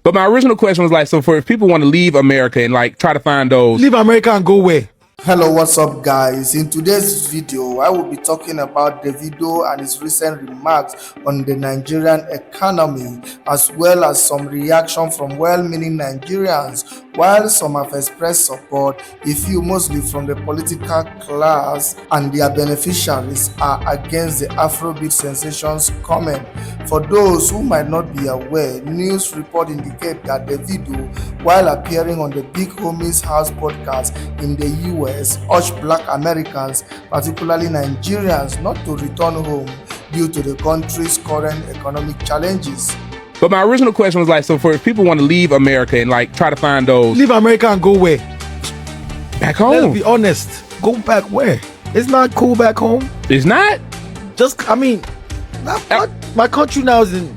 But my original question was like, so for if people want to leave America and like try to find those. Leave America and go where? Hello, what's up guys? In today's video, I will be talking about Davido and his recent remarks on the Nigerian economy, as well as some reaction from well-meaning Nigerians, while some have expressed support, a few mostly from the political class and their beneficiaries are against the Afrobeat sensation's comment. For those who might not be aware, news reports indicate that Davido, while appearing on the Big Homie's House podcast in the US, urged Black Americans, particularly Nigerians, not to return home due to the country's current economic challenges. But my original question was like, so for if people want to leave America and like try to find those. Leave America and go where? Back home. Let's be honest. Go back where? It's not cool back home. It's not? Just, I mean, my country now is in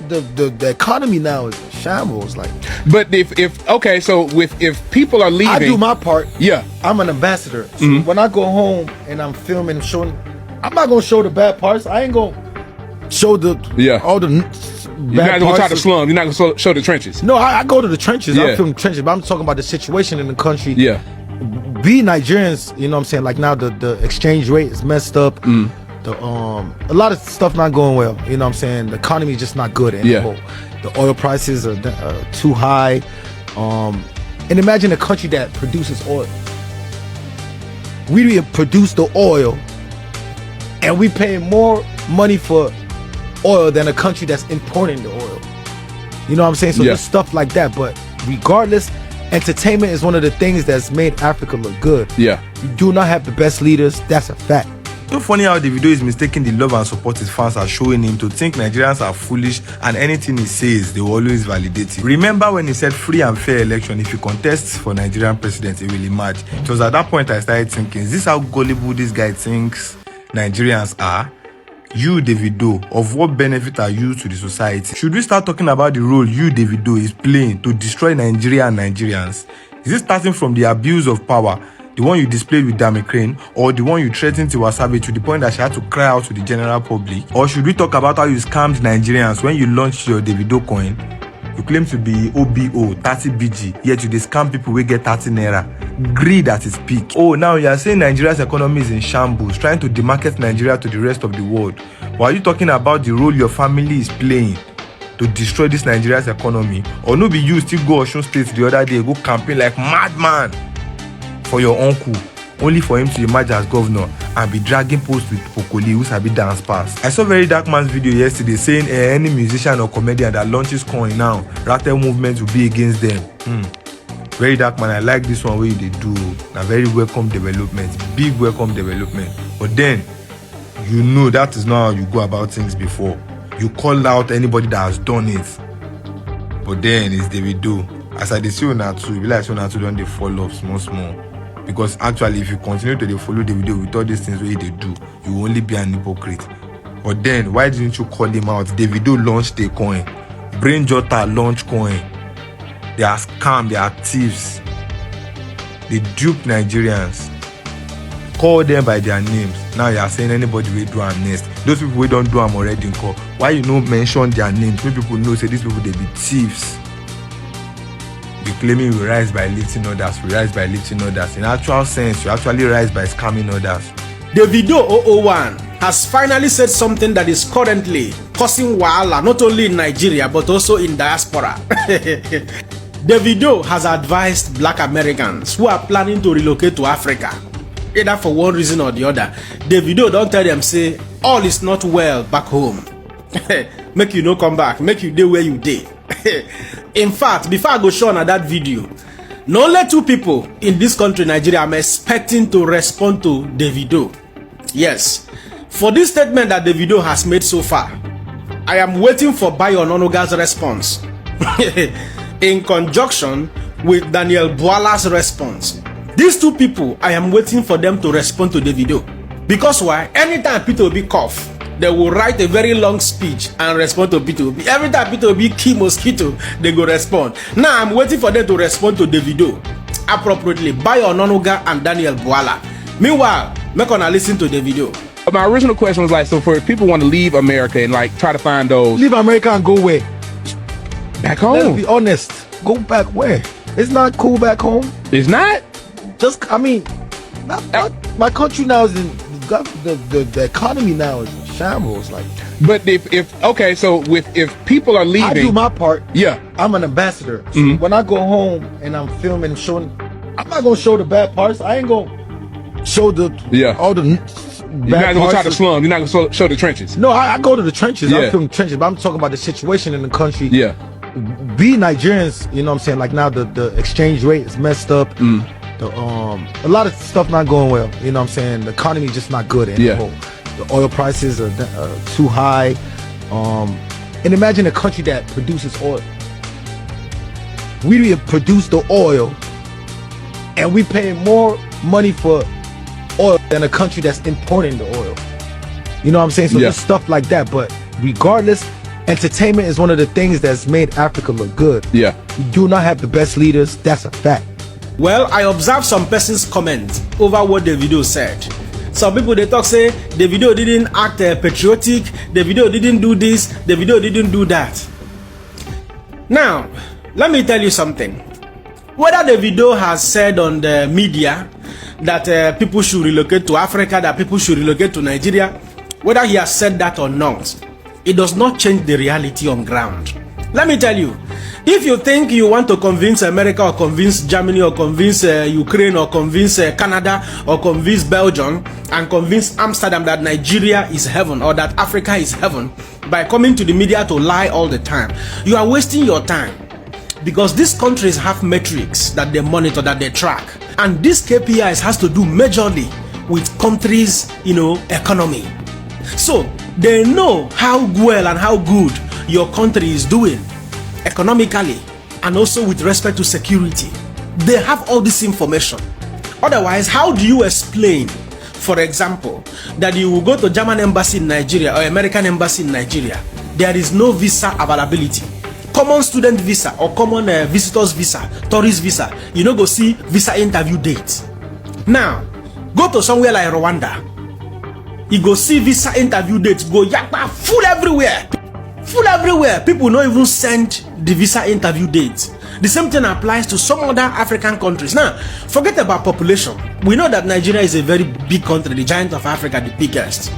the economy now is in shambles. Like, but if okay, so if people are leaving, I do my part. Yeah, I'm an ambassador. So when I go home and I'm filming, showing, I'm not gonna show the bad parts. I ain't gonna show all the You're not gonna try to slum. You're not gonna show the trenches. No, I go to the trenches. Yeah. I film trenches, but I'm talking about the situation in the country. Yeah, be Nigerians. You know what I'm saying? Like now the exchange rate is messed up. A lot of stuff not going well. You know what I'm saying? The economy is just not good anymore. The oil prices are too high. And imagine a country that produces oil. We produce the oil, and we pay more money for oil than a country that's importing the oil. You know what I'm saying? So there's stuff like that. But regardless, entertainment is one of the things that's made Africa look good. Yeah. You do not have the best leaders. That's a fact. So funny how Davido is mistaking the love and support his fans are showing him to think Nigerians are foolish and anything he says, they will always validate it. Remember when he said free and fair election, if he contests for Nigerian president, he will emerge. It was at that point I started thinking, is this how gullible this guy thinks Nigerians are? You, Davido, of what benefit are you to the society? Should we start talking about the role you, Davido, is playing to destroy Nigeria and Nigerians? Is it starting from the abuse of power, the one you displayed with Dame, or the one you threatened to Wasabi to the point that she had to cry out to the general public? Or should we talk about how you scammed Nigerians when you launched your Davido coin? You claim to be OBO, 30 BG, yet you scam people who get 30 naira. Greed at its peak. Oh, now you are saying Nigeria's economy is in shambles, trying to demarket Nigeria to the rest of the world. But are you talking about the role your family is playing to destroy this Nigeria's economy? Or no be you still go Osun State the other day, go campaign like madman for your uncle, only for him to emerge as governor and be dragging posts with Pokoli who sabi dance pass. I saw Very Dark Man's video yesterday saying any musician or comedian that launches coin now, Rattle movement will be against them. Very Dark Man, I like this one where they do. A very welcome development, big welcome development. But then, you know that is not how you go about things before. You call out anybody that has done it. But then it's Davido. As I see on that too, like on that too, don't they fall off small. Because actually, if you continue to follow the video with all these things where they do, you will only be an hypocrite. But then, why didn't you call him out? Davido launched a coin. Brain Jota launched coin. They are scam, they are thieves. They dupe Nigerians. Call them by their names. Now you are saying anybody will do them next. Those people who don't do them already in call. Why you don't mention their names? Make people know say these people they be thieves. You claiming we rise by lifting others, we rise by lifting others. In actual sense, you actually rise by scamming others. Davido 001 has finally said something that is currently causing wahala not only in Nigeria but also in diaspora. Davido has advised Black Americans who are planning to relocate to Africa, either for one reason or the other. Davido don't tell them say all is not well back home. Make you no come back, make you dey where you dey. In fact, before I go show on that video, no only two people in this country, Nigeria, I'm expecting to respond to Davido. Yes, for this statement that Davido has made so far, I am waiting for Bayo Ononuga's response in conjunction with Daniel Bwala's response. These two people, I am waiting for them to respond to Davido. Because why? Anytime Peter Obi cough, they will write a very long speech and respond to Peter Obi. Every time Peter Obi kill mosquito, they go respond. Now I'm waiting for them to respond to Davido appropriately. Bayo Ononuga and Daniel Bwala. Meanwhile, make una listen to Davido. My original question was like, so for if people want to leave America and like try to find those. Leave America and go where? Back Let's home. be honest. Go back where? It's not cool back home. It's not? Just, I mean, my country now is in the economy now is in shambles. Like, But if people are leaving, I do my part. Yeah. I'm an ambassador. So when I go home and I'm filming and showing, I'm not gonna show the bad parts. I ain't gonna show all the You're not gonna try to slum. You're not gonna show the trenches. No, I go to the trenches. Yeah. I film trenches, but I'm talking about the situation in the country. Yeah. Be Nigerians, you know what I'm saying? Like now the exchange rate is messed up. A lot of stuff not going well. You know what I'm saying? The economy just not good anymore. The oil prices are too high. And imagine a country that produces oil. We produce the oil, and we pay more money for oil than a country that's importing the oil. You know what I'm saying? So there's stuff like that. But regardless, entertainment is one of the things that's made Africa look good. Yeah. We do not have the best leaders. That's a fact. Well, I observed some person's comment over what Davido said. Some people they talk say Davido didn't act patriotic, Davido didn't do this, Davido didn't do that. Now, let me tell you something. Whether Davido has said on the media that people should relocate to Africa, that people should relocate to Nigeria, whether he has said that or not, it does not change the reality on ground. Let me tell you, if you think you want to convince America or convince Germany or convince Ukraine or convince Canada or convince Belgium and convince Amsterdam that Nigeria is heaven or that Africa is heaven by coming to the media to lie all the time, you are wasting your time. Because these countries have metrics that they monitor, that they track. And these KPIs has to do majorly with countries, economy. So they know how well and how good your country is doing economically and also with respect to security. They have all this information. Otherwise, how do you explain, for example, that you will go to German embassy in Nigeria or American embassy in Nigeria, there is no visa availability? Common student visa or common visitors visa, tourist visa, you know, go see visa interview date. Now, go to somewhere like Rwanda, you go see visa interview dates, go yakpa full everywhere. Full everywhere. People don't even send the visa interview dates. The same thing applies to some other African countries. Now, forget about population. We know that Nigeria is a very big country, the giant of Africa, the biggest.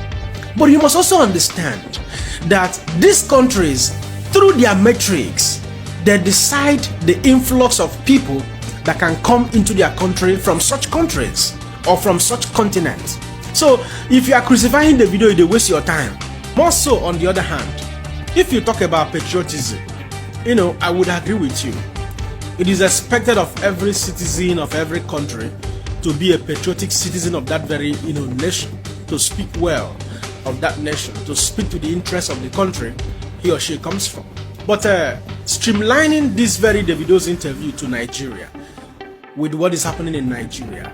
But you must also understand that these countries, through their metrics, they decide the influx of people that can come into their country from such countries or from such continents. So, if you are crucifying the video, they waste your time. More so, on the other hand, if you talk about patriotism, I would agree with you. It is expected of every citizen of every country to be a patriotic citizen of that very, nation, to speak well of that nation, to speak to the interests of the country he or she comes from. But streamlining this very Davido's interview to Nigeria with what is happening in Nigeria,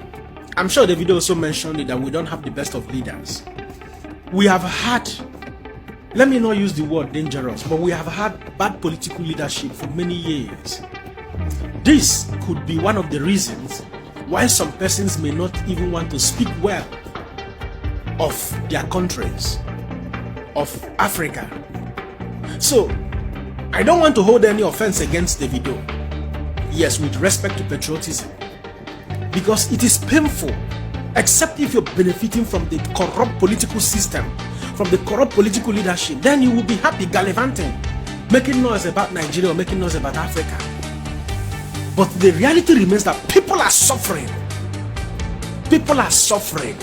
I'm sure Davido also mentioned it, that we don't have the best of leaders. We have had, let me not use the word dangerous, but we have had bad political leadership for many years. This could be one of the reasons why some persons may not even want to speak well of their countries, of Africa. So, I don't want to hold any offense against Davido. Yes, with respect to patriotism. Because it is painful, except if you're benefiting from the corrupt political system, from the corrupt political leadership, then you will be happy gallivanting, making noise about Nigeria or making noise about Africa. But the reality remains that people are suffering. People are suffering.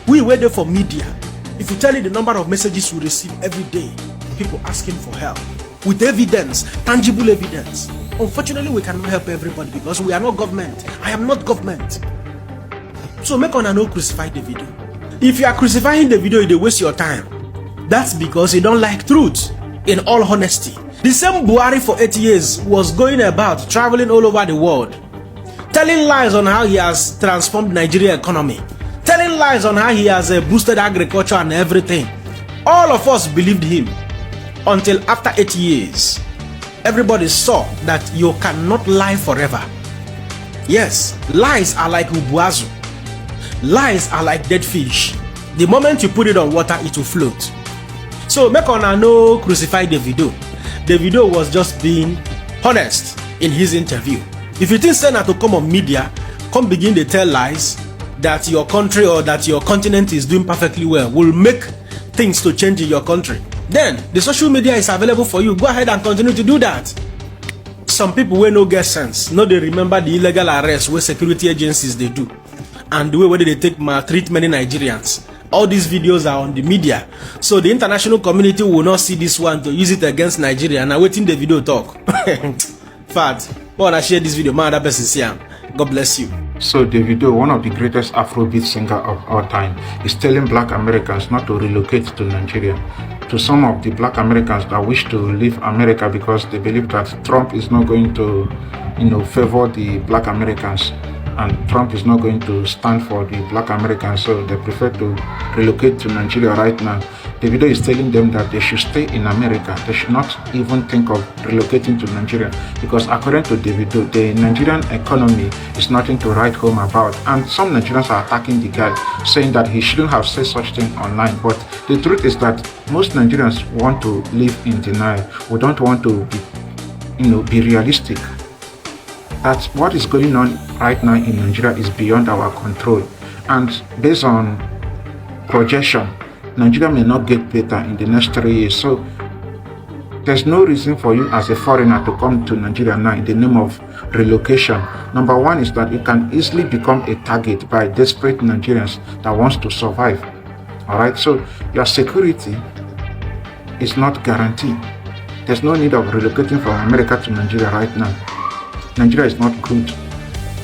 We wait there for media. If you tell you the number of messages we receive every day, people asking for help with evidence, tangible evidence. Unfortunately, we cannot help everybody because we are not government. I am not government. So make on no crucify the video. If you are crucifying the video, they waste your time. That's because you don't like truth. In all honesty, the same Buhari for 8 years was going about traveling all over the world, telling lies on how he has transformed Nigerian economy, telling lies on how he has boosted agriculture and everything. All of us believed him until after 8 years. Everybody saw that you cannot lie forever. Yes, lies are like ubuazu. Lies are like dead fish. The moment you put it on water, it will float. So make on no crucify the video. Davido was just being honest in his interview. If you think Senate to come on media, come begin to tell lies that your country or that your continent is doing perfectly well, will make things to change in your country, then the social media is available for you. Go ahead and continue to do that. Some people will no get sense. No, they remember the illegal arrests where security agencies they do, and the way where they take maltreat many Nigerians. All these videos are on the media, so the international community will not see this one to use it against Nigeria. And I'm waiting the video talk. Fact, I wanna share this video. My other person see him. God bless you. So Davido, one of the greatest Afrobeat singer of all time, is telling black Americans not to relocate to Nigeria. To some of the black Americans that wish to leave America because they believe that Trump is not going to, favor the black Americans, and Trump is not going to stand for the black Americans, so they prefer to relocate to Nigeria right now. Davido is telling them that they should stay in America. They should not even think of relocating to Nigeria, because according to Davido, the Nigerian economy is nothing to write home about. And some Nigerians are attacking the guy, saying that he shouldn't have said such thing online. But the truth is that most Nigerians want to live in denial. We don't want to be realistic. That what is going on right now in Nigeria is beyond our control. And based on projection, Nigeria may not get better in the next 3 years. So there's no reason for you as a foreigner to come to Nigeria now in the name of relocation. Number one is that you can easily become a target by desperate Nigerians that wants to survive. All right, so your security is not guaranteed. There's no need of relocating from America to Nigeria right now. Nigeria is not good.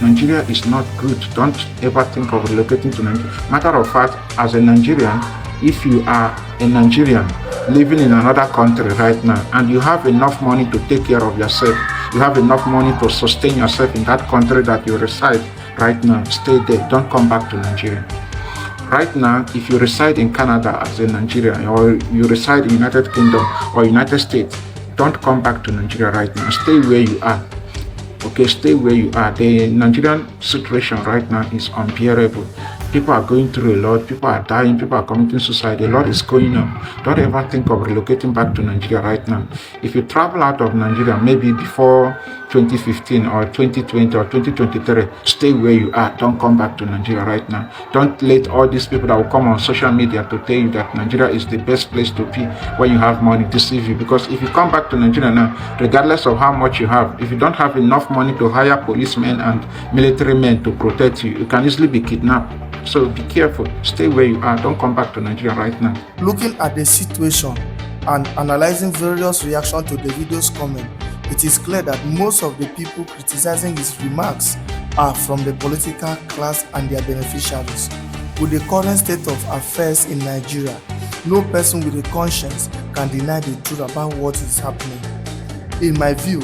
Nigeria is not good. Don't ever think of relocating to Nigeria. Matter of fact, as a Nigerian, if you are a Nigerian living in another country right now and you have enough money to take care of yourself, you have enough money to sustain yourself in that country that you reside right now, stay there. Don't come back to Nigeria. Right now, if you reside in Canada as a Nigerian, or you reside in United Kingdom or United States, don't come back to Nigeria right now. Stay where you are. Okay, stay where you are. The Nigerian situation right now is unbearable. People are going through a lot. People are dying. People are committing suicide. A lot is going on. Don't ever think of relocating back to Nigeria right now. If you travel out of Nigeria, maybe before 2015 or 2020 or 2023, stay where you are. Don't come back to Nigeria right now. Don't let all these people that will come on social media to tell you that Nigeria is the best place to be when you have money deceive you. Because if you come back to Nigeria now, regardless of how much you have, if you don't have enough money to hire policemen and military men to protect you, you can easily be kidnapped. So be careful. Stay where you are. Don't come back to Nigeria right now. Looking at the situation and analyzing various reactions to Davido's comment, it is clear that most of the people criticizing his remarks are from the political class and their beneficiaries. With the current state of affairs in Nigeria, no person with a conscience can deny the truth about what is happening. In my view,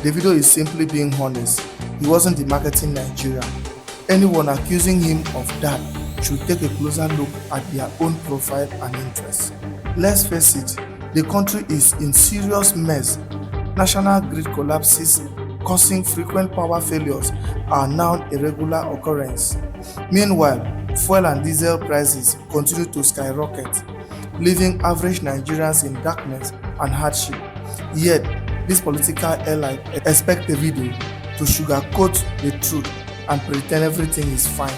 Davido is simply being honest. He wasn't demarketing Nigeria. Anyone accusing him of that should take a closer look at their own profile and interests. Let's face it, the country is in serious mess. National grid collapses causing frequent power failures are now a regular occurrence. Meanwhile, fuel and diesel prices continue to skyrocket, leaving average Nigerians in darkness and hardship. Yet, this political elite expect Davido to sugarcoat the truth and pretend everything is fine.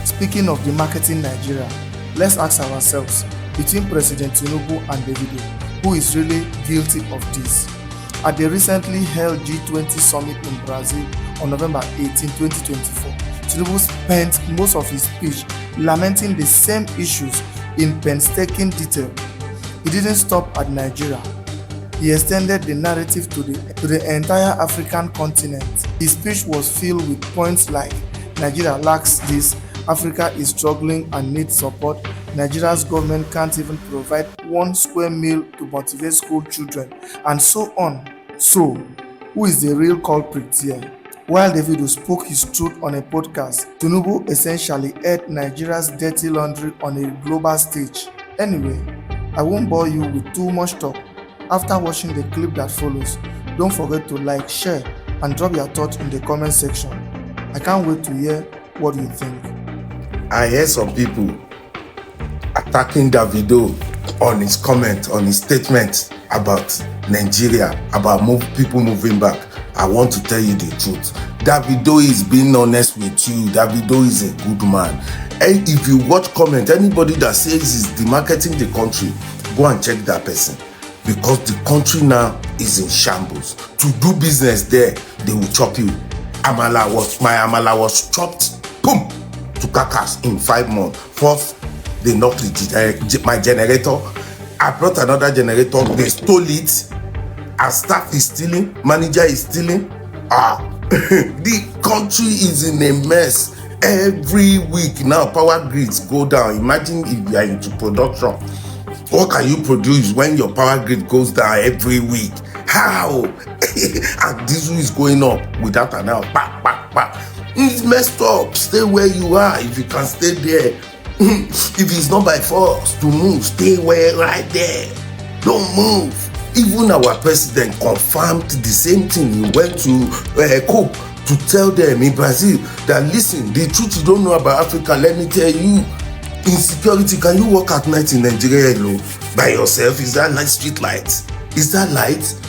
Speaking of demarketing Nigeria, let's ask ourselves, between President Tinubu and Davido, who is really guilty of this? At the recently held G20 summit in Brazil on November 18, 2024, Tinubu spent most of his speech lamenting the same issues in painstaking detail. He didn't stop at Nigeria. He extended the narrative to the entire African continent. His speech was filled with points like Nigeria lacks this, Africa is struggling and needs support, Nigeria's government can't even provide 1 square meal to motivate school children, and so on. So, who is the real culprit here? While Davido spoke his truth on a podcast, Tinubu essentially aired Nigeria's dirty laundry on a global stage. Anyway, I won't bore you with too much talk. After watching the clip that follows, don't forget to like, share, and drop your thoughts in the comment section. I can't wait to hear what you think. I heard some people attacking Davido on his comment, on his statement, about Nigeria, about people moving back, I want to tell you the truth. Davido is being honest with you. Davido is a good man. And if you watch comment, anybody that says he's demarketing the country, go and check that person. Because the country now is in shambles. To do business there, they will chop you. My amala was chopped, boom, to carcass in 5 months. First, they knocked my generator. I brought another generator, they stole it. Our staff is stealing, manager is stealing. The country is in a mess. Every week now, power grids go down. Imagine if you are into production. What can you produce when your power grid goes down every week? How? And diesel is going up without an out. It's messed up. Stay where you are if you can stay there. If it's not by force to move, stay right there. Don't move. Even our president confirmed the same thing. He went to Cope to tell them in Brazil that, listen, the truth you don't know about Africa, let me tell you. Insecurity, can you work at night in Nigeria alone by yourself? Is that like street light? Is that light?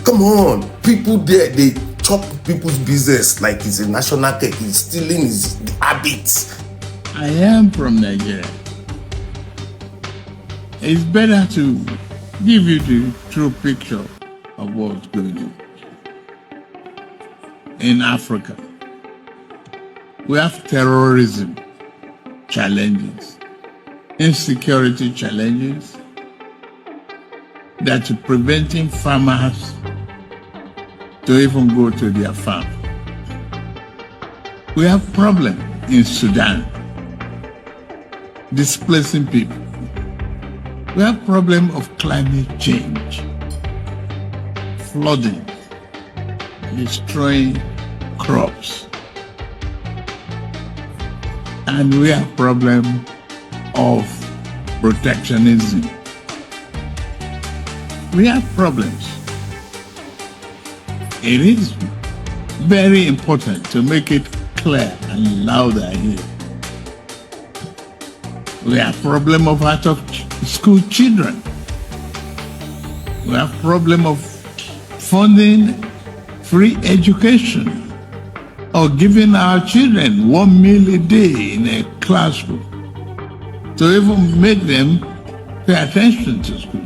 Come on. People there, they chop people's business like it's a national cake. It's stealing his habits. I am from Nigeria. It's better to give you the true picture of what's going on. In Africa, we have terrorism challenges, insecurity challenges that are preventing farmers to even go to their farm. We have problems in Sudan, displacing people. We have problem of climate change, flooding, destroying crops. And we have problem of protectionism. We have problems. It is very important to make it clear and louder here. We have problem of out of school children. We have problem of funding free education or giving our children 1 meal a day in a classroom to even make them pay attention to school.